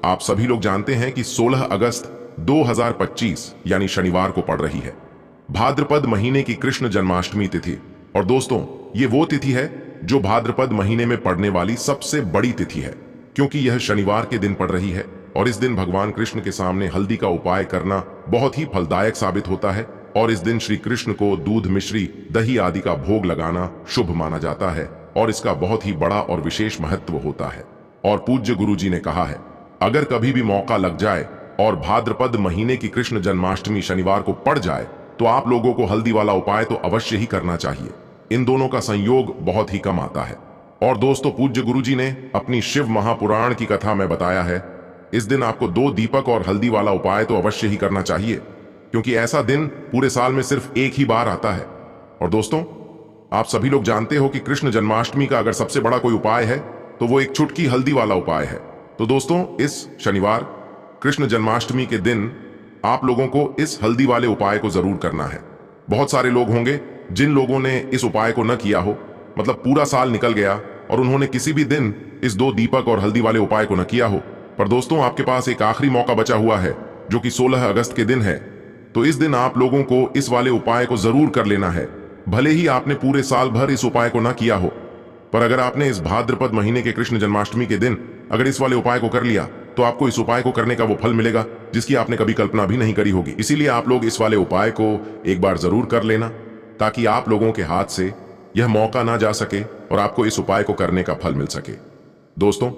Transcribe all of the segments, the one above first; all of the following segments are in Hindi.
आप सभी लोग जानते हैं कि 16 अगस्त 2025 यानी शनिवार को पड़ रही है भाद्रपद महीने की कृष्ण जन्माष्टमी तिथि। और दोस्तों, ये वो तिथि है जो भाद्रपद महीने में पड़ने वाली सबसे बड़ी तिथि है, क्योंकि यह शनिवार के दिन पड़ रही है। और इस दिन भगवान कृष्ण के सामने हल्दी का उपाय करना बहुत ही फलदायक साबित होता है। और इस दिन श्री कृष्ण को दूध, मिश्री, दही आदि का भोग लगाना शुभ माना जाता है और इसका बहुत ही बड़ा और विशेष महत्व होता है। और पूज्य गुरु जी ने कहा है, अगर कभी भी मौका लग जाए और भाद्रपद महीने की कृष्ण जन्माष्टमी शनिवार को पड़ जाए तो आप लोगों को हल्दी वाला उपाय तो अवश्य ही करना चाहिए। इन दोनों का संयोग बहुत ही कम आता है। और दोस्तों, पूज्य गुरु जी ने अपनी शिव महापुराण की कथा में बताया है, इस दिन आपको 2 दीपक और हल्दी वाला उपाय तो अवश्य ही करना चाहिए, क्योंकि ऐसा दिन पूरे साल में सिर्फ एक ही बार आता है। और दोस्तों, आप सभी लोग जानते हो कि कृष्ण जन्माष्टमी का अगर सबसे बड़ा कोई उपाय है तो वो एक चुटकी हल्दी वाला उपाय है। तो दोस्तों, इस शनिवार कृष्ण जन्माष्टमी के दिन आप लोगों को इस हल्दी वाले उपाय को जरूर करना है। बहुत सारे लोग होंगे जिन लोगों ने इस उपाय को न किया हो, मतलब पूरा साल निकल गया और उन्होंने किसी भी दिन इस 2 दीपक और हल्दी वाले उपाय को न किया हो। पर दोस्तों, आपके पास एक आखिरी मौका बचा हुआ है जो कि 16 अगस्त के दिन है। तो इस दिन आप लोगों को इस वाले उपाय को जरूर कर लेना है, भले ही आपने पूरे साल भर इस उपाय को ना किया हो। पर अगर आपने इस भाद्रपद महीने के कृष्ण जन्माष्टमी के दिन अगर इस वाले उपाय को कर लिया तो आपको इस उपाय को करने का वो फल मिलेगा जिसकी आपने कभी कल्पना भी नहीं करी होगी। इसीलिए आप लोग इस वाले उपाय को एक बार जरूर कर लेना, ताकि आप लोगों के हाथ से यह मौका ना जा सके और आपको इस उपाय को करने का फल मिल सके। दोस्तों,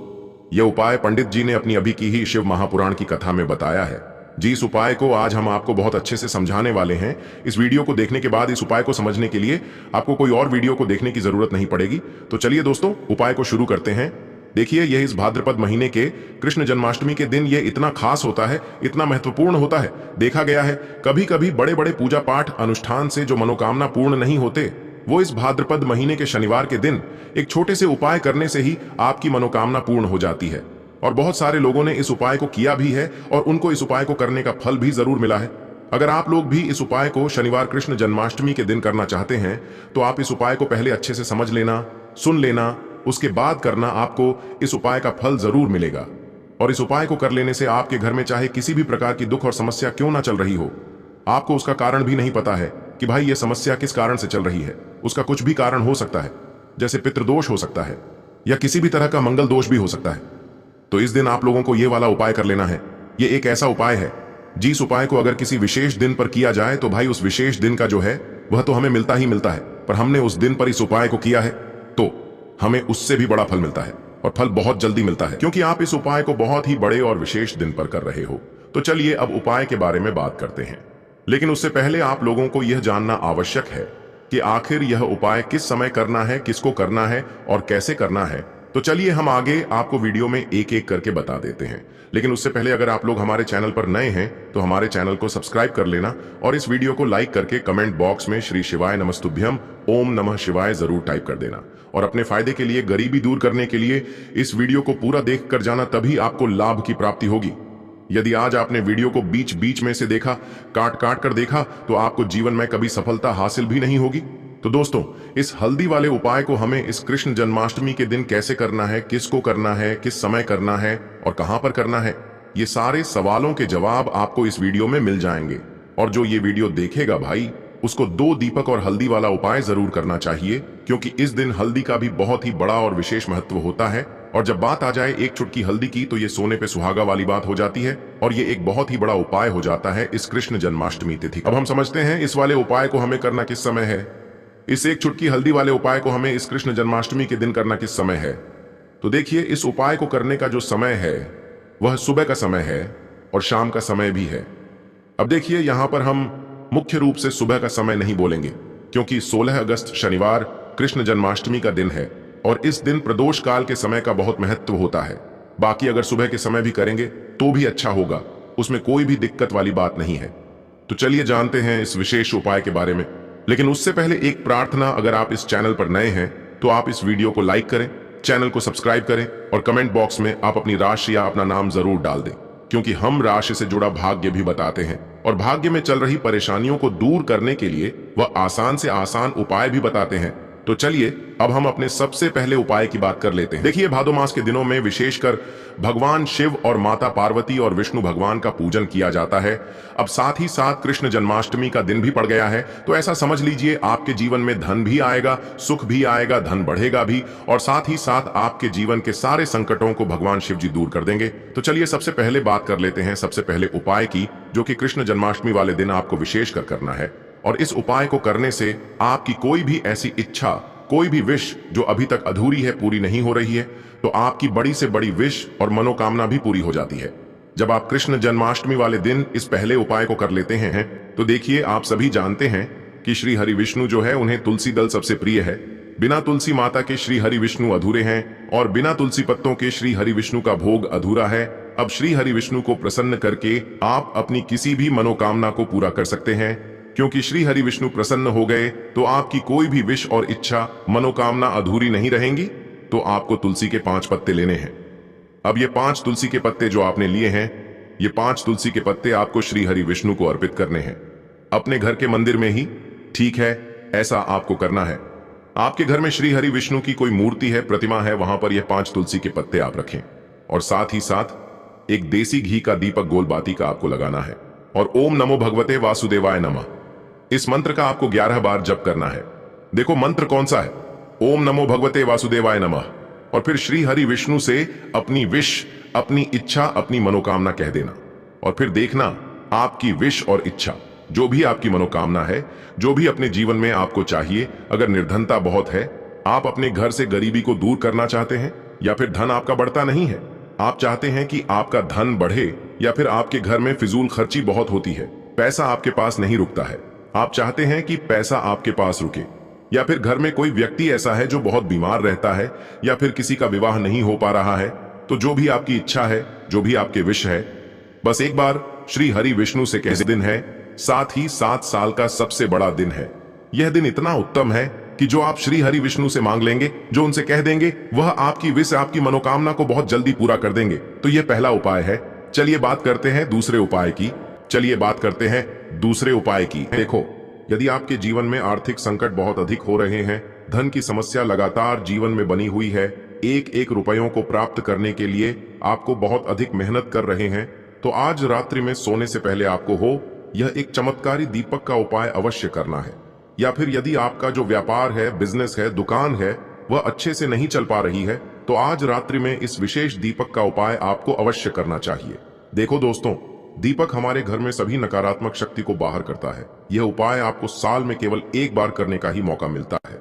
यह उपाय पंडित जी ने अपनी अभी की ही शिव महापुराण की कथा में बताया है जी। इस उपाय को आज हम आपको बहुत अच्छे से समझाने वाले हैं। इस वीडियो को देखने के बाद इस उपाय को समझने के लिए आपको कोई और वीडियो को देखने की जरूरत नहीं पड़ेगी। तो चलिए दोस्तों, उपाय को शुरू करते हैं। देखिए, यह इस भाद्रपद महीने के कृष्ण जन्माष्टमी के दिन यह इतना खास होता है, इतना महत्वपूर्ण होता है। देखा गया है कभी कभी बड़े बड़े पूजा पाठ अनुष्ठान से जो मनोकामना पूर्ण नहीं होते, वो इस भाद्रपद महीने के शनिवार के दिन एक छोटे से उपाय करने से ही आपकी मनोकामना पूर्ण हो जाती है। और बहुत सारे लोगों ने इस उपाय को किया भी है और उनको इस उपाय को करने का फल भी जरूर मिला है। अगर आप लोग भी इस उपाय को शनिवार कृष्ण जन्माष्टमी के दिन करना चाहते हैं तो आप इस उपाय को पहले अच्छे से समझ लेना, सुन लेना, उसके बाद करना। आपको इस उपाय का फल जरूर मिलेगा। और इस उपाय को कर लेने से आपके घर में चाहे किसी भी प्रकार की दुख और समस्या क्यों ना चल रही हो, आपको उसका कारण भी नहीं पता है कि भाई ये समस्या किस कारण से चल रही है। उसका कुछ भी कारण हो सकता है, जैसे पितृदोष हो सकता है या किसी भी तरह का मंगल दोष भी हो सकता है। तो इस दिन आप लोगों को ये वाला उपाय कर लेना है। ये एक ऐसा उपाय है जिस उपाय को अगर किसी विशेष दिन पर किया जाए तो भाई उस विशेष दिन का जो है वह तो हमें मिलता ही मिलता है, पर हमने उस दिन पर इस उपाय को किया है तो हमें उससे भी बड़ा फल मिलता है और फल बहुत जल्दी मिलता है, क्योंकि आप इस उपाय को बहुत ही बड़े और विशेष दिन पर कर रहे हो। तो चलिए अब उपाय के बारे में बात करते हैं। लेकिन उससे पहले आप लोगों को यह जानना आवश्यक है कि आखिर यह उपाय किस समय करना है, किसको करना है और कैसे करना है। तो चलिए हम आगे आपको वीडियो में एक एक करके बता देते हैं। लेकिन उससे पहले अगर आप लोग हमारे चैनल पर नए हैं तो हमारे चैनल को सब्सक्राइब कर लेना और इस वीडियो को लाइक करके कमेंट बॉक्स में श्री शिवाय नमस्तुभ्यम ओम नमः शिवाय जरूर टाइप कर देना। और अपने फायदे के लिए, गरीबी दूर करने के लिए इस वीडियो को पूरा देख कर जाना, तभी आपको लाभ की प्राप्ति होगी। यदि आज आपने वीडियो को बीच बीच में से देखा, काट काट कर देखा, तो आपको जीवन में कभी सफलता हासिल भी नहीं होगी। तो दोस्तों, इस हल्दी वाले उपाय को हमें इस कृष्ण जन्माष्टमी के दिन कैसे करना है, किसको करना है, किस समय करना है और कहां पर करना है, ये सारे सवालों के जवाब आपको इस वीडियो में मिल जाएंगे। और जो ये वीडियो देखेगा भाई, उसको 2 दीपक और हल्दी वाला उपाय जरूर करना चाहिए, क्योंकि इस दिन हल्दी का भी बहुत ही बड़ा और विशेष महत्व होता है। और जब बात आ जाए एक चुटकी हल्दी की तो ये सोने पे सुहागा वाली बात हो जाती है और ये एक बहुत ही बड़ा उपाय हो जाता है इस कृष्ण जन्माष्टमी तिथि। अब हम समझते हैं इस वाले उपाय को हमें करना किस समय है। इस एक चुटकी हल्दी वाले उपाय को हमें इस कृष्ण जन्माष्टमी के दिन करना किस समय है। तो देखिए, इस उपाय को करने का जो समय है वह सुबह का समय है और शाम का समय भी है। अब देखिए, यहां पर हम मुख्य रूप से सुबह का समय नहीं बोलेंगे, क्योंकि 16 अगस्त शनिवार कृष्ण जन्माष्टमी का दिन है और इस दिन प्रदोष काल के समय का बहुत महत्व होता है। बाकी अगर सुबह के समय भी करेंगे तो भी अच्छा होगा, उसमें कोई भी दिक्कत वाली बात नहीं है। तो चलिए जानते हैं इस विशेष उपाय के बारे में। लेकिन उससे पहले एक प्रार्थना, अगर आप इस चैनल पर नए हैं तो आप इस वीडियो को लाइक करें, चैनल को सब्सक्राइब करें और कमेंट बॉक्स में आप अपनी राशि या अपना नाम जरूर डाल दें, क्योंकि हम राशि से जुड़ा भाग्य भी बताते हैं और भाग्य में चल रही परेशानियों को दूर करने के लिए वह आसान से आसान उपाय भी बताते हैं। तो चलिए अब हम अपने सबसे पहले उपाय की बात कर लेते हैं। देखिए, भादो मास के दिनों में विशेषकर भगवान शिव और माता पार्वती और विष्णु भगवान का पूजन किया जाता है। अब साथ ही साथ कृष्ण जन्माष्टमी का दिन भी पड़ गया है, तो ऐसा समझ लीजिए आपके जीवन में धन भी आएगा, सुख भी आएगा, धन बढ़ेगा भी, और साथ ही साथ आपके जीवन के सारे संकटों को भगवान शिव जी दूर कर देंगे। तो चलिए सबसे पहले बात कर लेते हैं सबसे पहले उपाय की, जो कि कृष्ण जन्माष्टमी वाले दिन आपको विशेष कर करना है। और इस उपाय को करने से आपकी कोई भी ऐसी इच्छा, कोई भी विश जो अभी तक अधूरी है, पूरी नहीं हो रही है, तो आपकी बड़ी से बड़ी विश और मनोकामना भी पूरी हो जाती है जब आप कृष्ण जन्माष्टमी वाले दिन इस पहले उपाय को कर लेते हैं। तो देखिए, आप सभी जानते हैं कि श्री हरि विष्णु जो है, उन्हें तुलसी दल सबसे प्रिय है। बिना तुलसी माता के श्री हरि विष्णु अधूरे हैं और बिना तुलसी पत्तों के श्री हरि विष्णु का भोग अधूरा है। अब श्री हरि विष्णु को प्रसन्न करके आप अपनी किसी भी मनोकामना को पूरा कर सकते हैं, क्योंकि श्री हरि विष्णु प्रसन्न हो गए तो आपकी कोई भी विश और इच्छा, मनोकामना अधूरी नहीं रहेंगी। तो आपको तुलसी के 5 पत्ते लेने हैं। अब ये 5 तुलसी के पत्ते जो आपने लिए हैं, ये 5 तुलसी के पत्ते आपको श्री हरि विष्णु को अर्पित करने हैं, अपने घर के मंदिर में ही। ठीक है, ऐसा आपको करना है। आपके घर में श्री हरि विष्णु की कोई मूर्ति है, प्रतिमा है, वहां पर यह 5 तुलसी के पत्ते आप रखें, और साथ ही साथ एक देसी घी का दीपक गोल बाती का आपको लगाना है, और ओम नमो भगवते वासुदेवाय नमः इस मंत्र का आपको 11 बार जप करना है। देखो मंत्र कौन सा है, ओम नमो भगवते वासुदेवाय नमः, और फिर श्री हरि विष्णु से अपनी विश, अपनी इच्छा, अपनी मनोकामना कह देना, और फिर देखना आपकी विश और इच्छा, जो भी आपकी मनोकामना है, जो भी अपने जीवन में आपको चाहिए। अगर निर्धनता बहुत है, आप अपने घर से गरीबी को दूर करना चाहते हैं, या फिर धन आपका बढ़ता नहीं है, आप चाहते हैं कि आपका धन बढ़े, या फिर आपके घर में फिजूल खर्ची बहुत होती है, पैसा आपके पास नहीं रुकता है, आप चाहते हैं कि पैसा आपके पास रुके, या फिर घर में कोई व्यक्ति ऐसा है जो बहुत बीमार रहता है, या फिर किसी का विवाह नहीं हो पा रहा है, तो जो भी आपकी इच्छा है, जो भी आपके विश है, बस एक बार श्री हरि विष्णु से कह। दिन है, साथ ही 7 साल का सबसे बड़ा दिन है। यह दिन इतना उत्तम है कि जो आप श्री हरि विष्णु से मांग लेंगे, जो उनसे कह देंगे, वह आपकी विश, आपकी मनोकामना को बहुत जल्दी पूरा कर देंगे। तो यह पहला उपाय है। चलिए बात करते हैं दूसरे उपाय की। देखो, यदि आपके जीवन में आर्थिक संकट बहुत अधिक हो रहे हैं, धन की समस्या लगातार जीवन में बनी हुई है, एक एक रुपयों को प्राप्त करने के लिए आपको बहुत अधिक मेहनत कर रहे हैं, तो आज रात्रि में सोने से पहले आपको यह एक चमत्कारी दीपक का उपाय अवश्य करना है। या फिर यदि आपका जो व्यापार है, बिजनेस है, दुकान है, वह अच्छे से नहीं चल पा रही है, तो आज रात्रि में इस विशेष दीपक का उपाय आपको अवश्य करना चाहिए। देखो दोस्तों, दीपक हमारे घर में सभी नकारात्मक शक्ति को बाहर करता है। यह उपाय आपको साल में केवल एक बार करने का ही मौका मिलता है।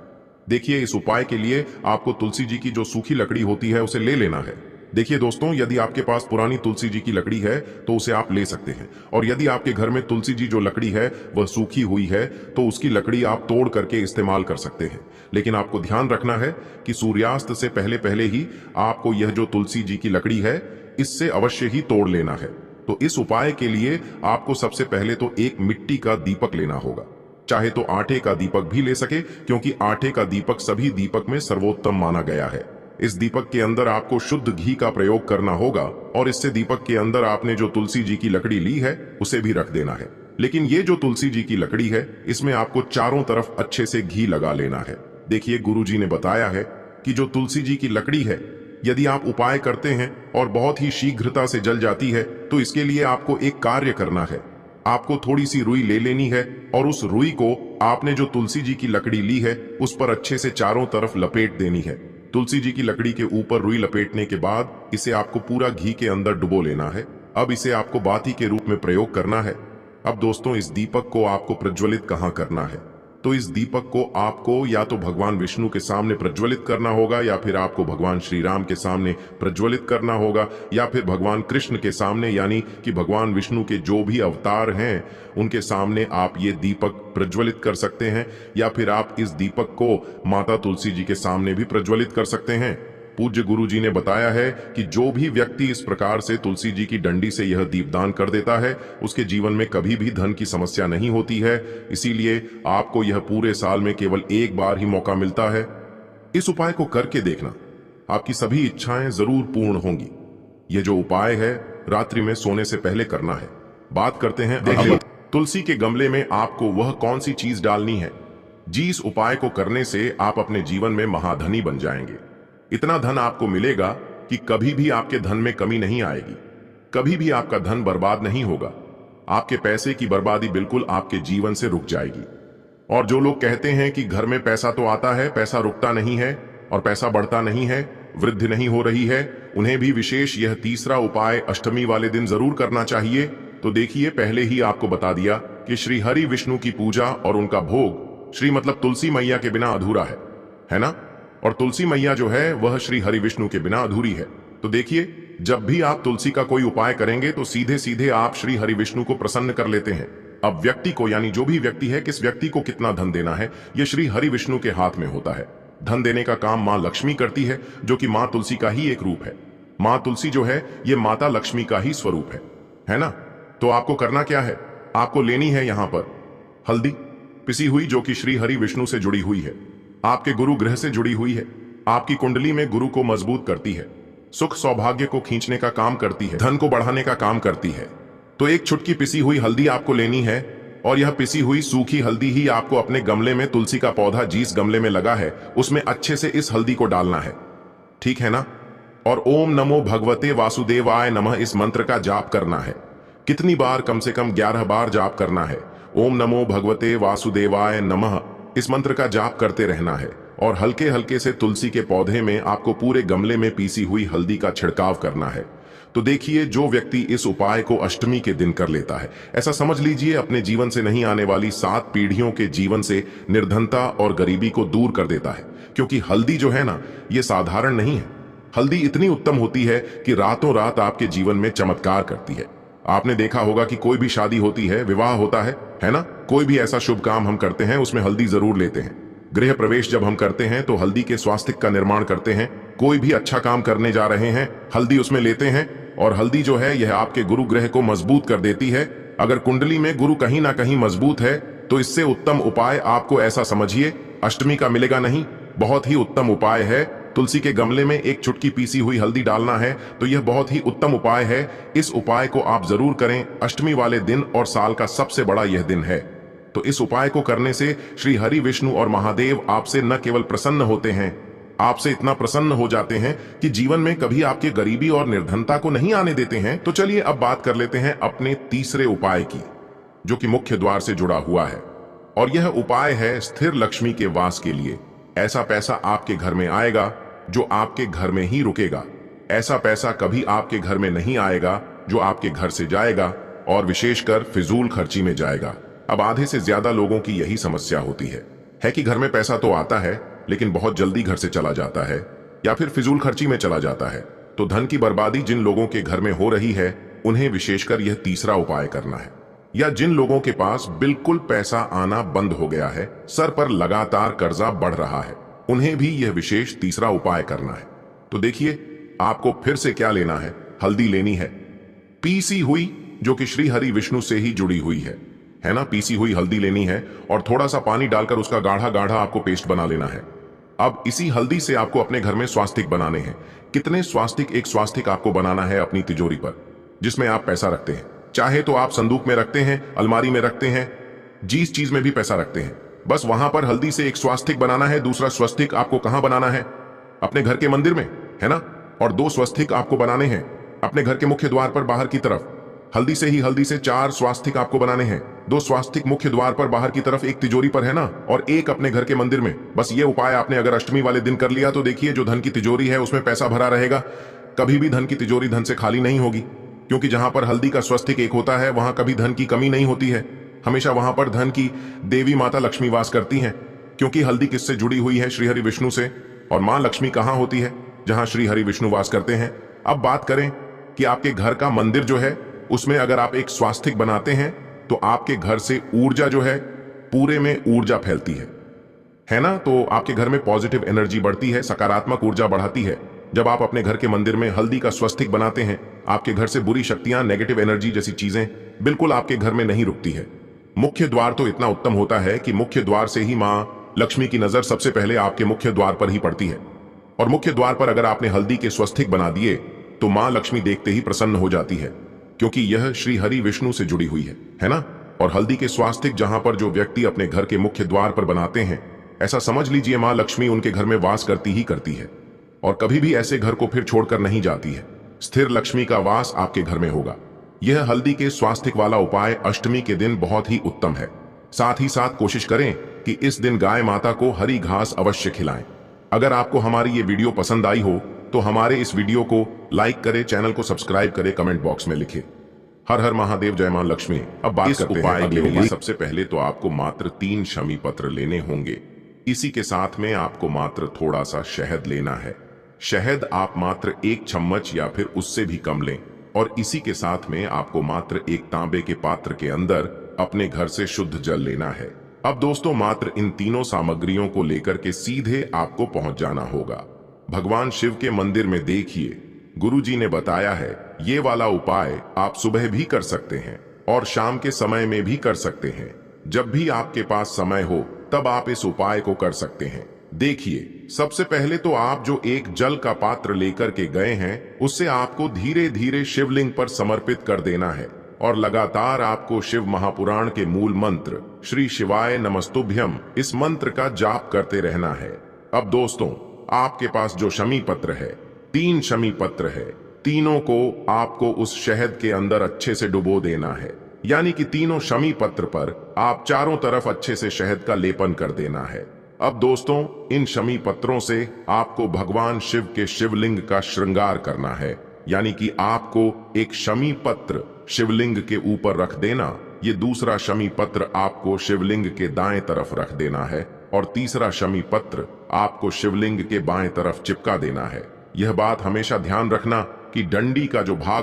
देखिए, इस उपाय के लिए आपको तुलसी जी की जो सूखी लकड़ी होती है, उसे ले लेना है। देखिए दोस्तों, यदि आपके पास पुरानी तुलसी जी की लकड़ी है तो उसे आप ले सकते हैं, और यदि आपके घर में तुलसी जी जो लकड़ी है वह सूखी हुई है, तो उसकी लकड़ी आप तोड़ करके इस्तेमाल कर सकते हैं। लेकिन आपको ध्यान रखना है कि सूर्यास्त से पहले पहले ही आपको यह जो तुलसी जी की लकड़ी है, इससे अवश्य ही तोड़ लेना है। तो इस उपाय के लिए आपको सबसे पहले तो एक मिट्टी का दीपक लेना होगा, चाहे तो आटे का दीपक भी ले सके, क्योंकि आटे का दीपक सभी दीपक में सर्वोत्तम माना गया है। इस दीपक के अंदर आपको शुद्ध घी का प्रयोग करना होगा, और इससे दीपक के अंदर आपने जो तुलसी जी की लकड़ी ली है उसे भी रख देना है। लेकिन ये जो तुलसी जी की लकड़ी है, इसमें आपको चारों तरफ अच्छे से घी लगा लेना है। देखिए, गुरु जी ने बताया है कि जो तुलसी जी की लकड़ी है, यदि आप उपाय करते हैं और बहुत ही शीघ्रता से जल जाती है, तो इसके लिए आपको एक कार्य करना है। आपको थोड़ी सी रुई ले लेनी है, और उस रुई को आपने जो तुलसी जी की लकड़ी ली है उस पर अच्छे से चारों तरफ लपेट देनी है। तुलसी जी की लकड़ी के ऊपर रुई लपेटने के बाद इसे आपको पूरा घी के अंदर डुबो लेना है। अब इसे आपको बाती के रूप में प्रयोग करना है। अब दोस्तों, इस दीपक को आपको प्रज्वलित कहाँ करना है? तो इस दीपक को आपको या तो भगवान विष्णु के सामने प्रज्वलित करना होगा, या फिर आपको भगवान श्री राम के सामने प्रज्वलित करना होगा, या फिर भगवान कृष्ण के सामने, यानी कि भगवान विष्णु के जो भी अवतार हैं उनके सामने आप ये दीपक प्रज्वलित कर सकते हैं। या फिर आप इस दीपक को माता तुलसी जी के सामने भी प्रज्वलित कर सकते हैं। पूज्य गुरु जी ने बताया है कि जो भी व्यक्ति इस प्रकार से तुलसी जी की डंडी से यह दीपदान कर देता है, उसके जीवन में कभी भी धन की समस्या नहीं होती है। इसीलिए आपको यह पूरे साल में केवल एक बार ही मौका मिलता है। इस उपाय को करके देखना, आपकी सभी इच्छाएं जरूर पूर्ण होंगी। यह जो उपाय है रात्रि में सोने से पहले करना है। बात करते हैं तुलसी के गमले में आपको वह कौन सी चीज डालनी है। जिस उपाय को करने से आप अपने जीवन में महाधनी बन जाएंगे। इतना धन आपको मिलेगा कि कभी भी आपके धन में कमी नहीं आएगी, कभी भी आपका धन बर्बाद नहीं होगा। आपके पैसे की बर्बादी बिल्कुल आपके जीवन से रुक जाएगी। और जो लोग कहते हैं कि घर में पैसा तो आता है, पैसा रुकता नहीं है और पैसा बढ़ता नहीं है, वृद्धि नहीं हो रही है, उन्हें भी विशेष यह तीसरा उपाय अष्टमी वाले दिन जरूर करना चाहिए। तो देखिए, पहले ही आपको बता दिया कि श्री हरि विष्णु की पूजा और उनका भोग श्री मतलब तुलसी मैया के बिना अधूरा है ना। और तुलसी मैया जो है वह श्री हरि विष्णु के बिना अधूरी है। तो देखिए, जब भी आप तुलसी का कोई उपाय करेंगे तो सीधे सीधे आप श्री हरि विष्णु को प्रसन्न कर लेते हैं। अब व्यक्ति को, यानी जो भी व्यक्ति है, किस व्यक्ति को कितना धन देना है, यह श्री हरि विष्णु के हाथ में होता है। धन देने का काम मां लक्ष्मी करती है, जो कि मां तुलसी का ही एक रूप है। मां तुलसी जो है ये माता लक्ष्मी का ही स्वरूप है ना। तो आपको करना क्या है, आपको लेनी है यहां पर हल्दी पिसी हुई, जो कि श्री हरि विष्णु से जुड़ी हुई है, आपके गुरु ग्रह से जुड़ी हुई है, आपकी कुंडली में गुरु को मजबूत करती है, सुख सौभाग्य को खींचने का काम करती है, धन को बढ़ाने का काम करती है। तो एक चुटकी पिसी हुई हल्दी आपको लेनी है और यह पिसी हुई सूखी हल्दी ही आपको अपने गमले में, तुलसी का पौधा जिस गमले में लगा है उसमें अच्छे से इस हल्दी को डालना है, ठीक है ना। और ओम नमो भगवते वासुदेवाय नमः इस मंत्र का जाप करना है। कितनी बार, कम से कम 11 बार जाप करना है। ओम नमो भगवते वासुदेवाय नमः इस मंत्र का जाप करते रहना है और हल्के हल्के से तुलसी के पौधे में आपको पूरे गमले में पीसी हुई हल्दी का छिड़काव करना है। तो देखिए, जो व्यक्ति इस उपाय को अष्टमी के दिन कर लेता है, ऐसा समझ लीजिए अपने जीवन से नहीं आने वाली 7 पीढ़ियों के जीवन से निर्धनता और गरीबी को दूर कर देता है। क्योंकि हल्दी जो है ना, ये साधारण नहीं है। हल्दी इतनी उत्तम होती है कि रातों रात आपके जीवन में चमत्कार करती है। आपने देखा होगा कि कोई भी शादी होती है, विवाह होता है ना, कोई भी ऐसा शुभ काम हम करते हैं उसमें हल्दी जरूर लेते हैं। गृह प्रवेश जब हम करते हैं तो हल्दी के स्वास्तिक का निर्माण करते हैं। कोई भी अच्छा काम करने जा रहे हैं, हल्दी उसमें लेते हैं। और हल्दी जो है यह आपके गुरु ग्रह को मजबूत कर देती है। अगर कुंडली में गुरु कहीं ना कहीं मजबूत है तो इससे उत्तम उपाय आपको, ऐसा समझिए, अष्टमी का मिलेगा नहीं। बहुत ही उत्तम उपाय है। तुलसी के गमले में एक चुटकी पीसी हुई हल्दी डालना है, तो यह बहुत ही उत्तम उपाय है। इस उपाय को आप जरूर करें अष्टमी वाले दिन, और साल का सबसे बड़ा यह दिन है। तो इस उपाय को करने से श्री हरि विष्णु और महादेव आपसे न केवल प्रसन्न होते हैं, आपसे इतना प्रसन्न हो जाते हैं कि जीवन में कभी आपके गरीबी और निर्धनता को नहीं आने देते हैं। तो चलिए अब बात कर लेते हैं अपने तीसरे उपाय की, जो कि मुख्य द्वार से जुड़ा हुआ है। और यह उपाय है स्थिर लक्ष्मी के वास के लिए। ऐसा पैसा आपके घर में आएगा जो आपके घर में ही रुकेगा। ऐसा पैसा कभी आपके घर में नहीं आएगा जो आपके घर से जाएगा, और विशेषकर फिजूल खर्ची में जाएगा। अब आधे से ज्यादा लोगों की यही समस्या होती है कि घर में पैसा तो आता है लेकिन बहुत जल्दी घर से चला जाता है या फिर फिजूल खर्ची में चला जाता है। तो धन की बर्बादी जिन लोगों के घर में हो रही है उन्हें विशेषकर यह तीसरा उपाय करना है। या जिन लोगों के पास बिल्कुल पैसा आना बंद हो गया है, सर पर लगातार कर्जा बढ़ रहा है, उन्हें भी यह विशेष तीसरा उपाय करना है। तो देखिए, आपको फिर से क्या लेना है, हल्दी लेनी है पीसी हुई, जो कि श्री हरि विष्णु से ही जुड़ी हुई है ना। पीसी हुई हल्दी लेनी है और थोड़ा सा पानी डालकर उसका गाढ़ा गाढ़ा आपको पेस्ट बना लेना है। अब इसी हल्दी से आपको अपने घर में स्वास्तिक बनाने हैं। कितने स्वास्तिक? एक स्वास्तिक आपको बनाना है अपनी तिजोरी पर, जिसमें आप पैसा रखते हैं। चाहे तो आप संदूक में रखते हैं, अलमारी में रखते हैं, जिस चीज में भी पैसा रखते हैं, बस वहां पर हल्दी से एक स्वास्तिक बनाना है। दूसरा स्वास्तिक आपको कहां बनाना है? अपने घर के मंदिर में, है ना। और 2 स्वास्तिक आपको बनाने हैं अपने घर के मुख्य द्वार पर बाहर की तरफ। हल्दी से 4 स्वास्तिक आपको बनाने हैं। 2 स्वास्तिक मुख्य द्वार पर बाहर की तरफ, एक तिजोरी पर, है ना, और एक अपने घर के मंदिर में। बस ये उपाय आपने अगर अष्टमी वाले दिन कर लिया तो देखिए, जो धन की तिजोरी है उसमें पैसा भरा रहेगा। कभी भी धन की तिजोरी धन से खाली नहीं होगी, क्योंकि जहां पर हल्दी का स्वास्तिक एक होता है वहां कभी धन की कमी नहीं होती है। हमेशा वहां पर धन की देवी माता लक्ष्मी वास करती हैं, क्योंकि हल्दी किससे जुड़ी हुई है? श्री हरि विष्णु से। और मां लक्ष्मी कहां होती है? जहां श्री हरि विष्णु वास करते हैं। अब बात करें कि आपके घर का मंदिर जो है उसमें अगर आप एक स्वास्तिक बनाते हैं तो आपके घर से ऊर्जा जो है, पूरे में ऊर्जा फैलती है ना। तो आपके घर में पॉजिटिव एनर्जी बढ़ती है, सकारात्मक ऊर्जा बढ़ाती है। जब आप अपने घर के मंदिर में हल्दी का स्वास्तिक बनाते हैं, आपके घर से बुरी शक्तियां, नेगेटिव एनर्जी जैसी चीजें बिल्कुल आपके घर में नहीं रुकती है। मुख्य द्वार तो इतना उत्तम होता है कि मुख्य द्वार से ही मां लक्ष्मी की नजर सबसे पहले आपके मुख्य द्वार पर ही पड़ती है। और मुख्य द्वार पर अगर आपने हल्दी के स्वास्तिक बना दिए तो मां लक्ष्मी देखते ही प्रसन्न हो जाती है, क्योंकि यह श्री हरि विष्णु से जुड़ी हुई है ना। और हल्दी के स्वास्तिक जहां पर जो व्यक्ति अपने घर के मुख्य द्वार पर बनाते हैं, ऐसा समझ लीजिए मां लक्ष्मी उनके घर में वास करती ही करती है और कभी भी ऐसे घर को फिर छोड़कर नहीं जाती है। स्थिर लक्ष्मी का वास आपके घर में होगा। यह हल्दी के स्वास्तिक वाला उपाय अष्टमी के दिन बहुत ही उत्तम है। साथ ही साथ कोशिश करें कि इस दिन गाय माता को हरी घास अवश्य खिलाएं। अगर आपको हमारी ये वीडियो पसंद आई हो तो हमारे इस वीडियो को लाइक करें, चैनल को सब्सक्राइब करें, कमेंट बॉक्स में लिखें हर हर महादेव, जय मां लक्ष्मी। अब बात करते हैं अगले उपाय। सबसे पहले तो आपको मात्र 3 शमी पत्र लेने होंगे। इसी के साथ में आपको मात्र थोड़ा सा शहद लेना है। शहद आप मात्र 1 चम्मच या फिर उससे भी कम लें और इसी के साथ में आपको मात्र एक तांबे के पात्र के अंदर अपने घर से शुद्ध जल लेना है। अब दोस्तों मात्र इन तीनों सामग्रियों को लेकर के सीधे आपको पहुंच जाना होगा भगवान शिव के मंदिर में। देखिए गुरुजी ने बताया है ये वाला उपाय आप सुबह भी कर सकते हैं और शाम के समय में भी कर सकते हैं। जब भी आपके पास समय हो तब आप इस उपाय को कर सकते हैं। देखिए सबसे पहले तो आप जो एक जल का पात्र लेकर के गए हैं उससे आपको धीरे धीरे शिवलिंग पर समर्पित कर देना है और लगातार आपको शिव महापुराण के मूल मंत्र श्री शिवाय नमस्तुभ्यम इस मंत्र का जाप करते रहना है। अब दोस्तों आपके पास जो शमी पत्र है, 3 शमी पत्र है, तीनों को आपको उस शहद के अंदर अच्छे से डुबो देना है। यानी कि तीनों शमी पत्र पर आप चारों तरफ अच्छे से शहद का लेपन कर देना है। अब दोस्तों इन शमी पत्रों से आपको भगवान शिव के शिवलिंग का श्रृंगार करना है। यानी कि आपको एक शमी पत्र शिवलिंग के ऊपर रख देना, ये दूसरा शमी पत्र आपको शिवलिंग के दाएं तरफ रख देना है और तीसरा शमी पत्र आपको शिवलिंग के बाएं तरफ चिपका देना है। यह बात हमेशा ध्यान रखना कि डंडी का जो भाग